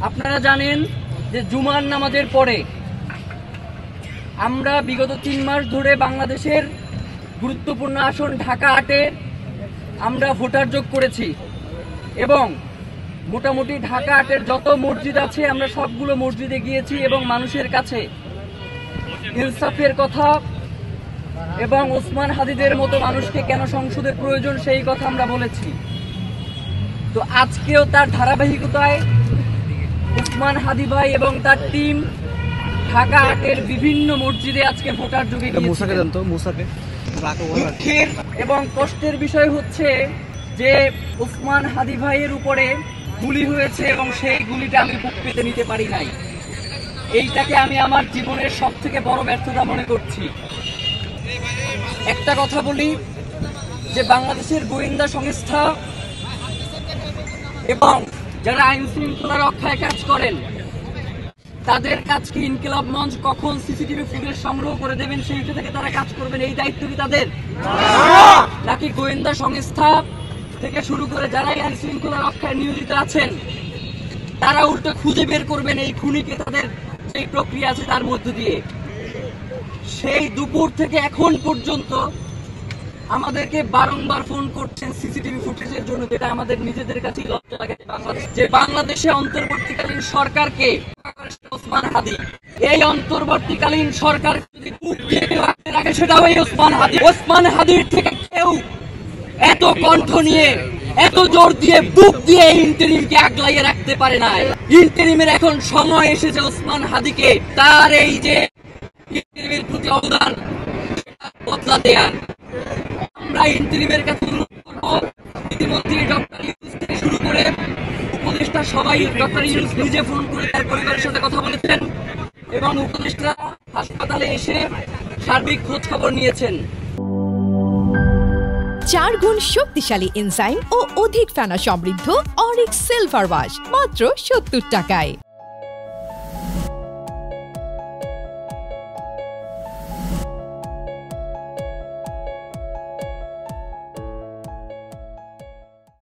আপনারা জানেন যে জুমার নামাজের পরে আমরা বিগত 3 মাস ধরে বাংলাদেশের গুরুত্বপূর্ণ আসন ঢাকা 8-এ আমরা ভোটার যোগ করেছি এবং মোটামুটি ঢাকা 8-এর যত মসজিদ আছে আমরা সবগুলো মসজিদে গিয়েছি এবং মানুষের কাছে ইনসাফের কথা এবং ওসমান হাদিদের মতো মানুষকে কেন সংসদের প্রয়োজন সেই কথা আমরা বলেছি। তো আজকেও তার ধারাবাহিকতায় ওসমান হাদি ভাই এবং তার টিম ঢাকা 8-এর বিভিন্ন মসজিদে আজকে ভোটার যোগে দুঃখের এবং কষ্টের বিষয় হচ্ছে যে ওসমান হাদি ভাইয়ের উপরে গুলি হয়েছে এবং সেই গুলিটা আমি বুক পেতে নিতে পারি নাই। এইটাকে আমি আমার জীবনের সবথেকে বড় ব্যর্থতা মনে করছি। একটা কথা বলি যে বাংলাদেশের গোয়েন্দা সংস্থা এবং যারা আইন শৃঙ্খলা রক্ষায় কাজ করেন তাদের কাজকে ইনকিলাব মঞ্চ কখন সিসিটিভি ফুটেজ সংগ্রহ করে দেবেন সেইটা থেকে তারা কাজ করবেন, এই দায়িত্ব কি তাদের? নাকি গোয়েন্দা সংস্থা থেকে শুরু করে যারা আইন শৃঙ্খলা রক্ষায় নিয়োজিত আছেন তারা উল্টো খুঁজে বের করবেন এই খুনিকে, তাদের সেই প্রক্রিয়া আছে তার মধ্য দিয়ে? সেই দুপুর থেকে এখন পর্যন্ত আমাদেরকে বারংবার ফোন করছেন সিসিটিভি ফুটেজের জন্য, যেটা আমাদের নিজেদের কাছে লজ্জা লাগে। যে বাংলাদেশে অন্তর্বর্তীকালীন সরকারকে ওসমান হাদি, এই অন্তর্বর্তীকালীন সরকার যদি বুক দিয়ে রাখতে রাখে সেটাও এই ওসমান হাদি। ওসমান হাদির থেকে কেউ এত কণ্ঠ নিয়ে এত জোর দিয়ে বুক দিয়ে ইন্টারিমকে আগলাইয়ে রাখতে পারে না। ইন্টারিমের এখন সময় এসেছে ওসমান হাদিকে তার এই যে ইন্টারিমের প্রতি অবদান বদলা দেয়ার। আমরা ইন্টারিমের কাছে অনুরোধ করব, ইতিমধ্যে ডক্টর ইউনূস থেকে শুরু করে উপদেষ্টা সবাই ডক্টর ইউনূস নিজে ফোন করে তার পরিবারের সাথে কথা বলেছেন এবং উপদেষ্টা হাসপাতালে এসে সার্বিক খোঁজ খবর নিয়েছেন। 4 গুণ শক্তিশালী এনজাইম ও অধিক ফেনা সমৃদ্ধ অরিক সিলভার ওয়াশ মাত্র 70 টাকায়।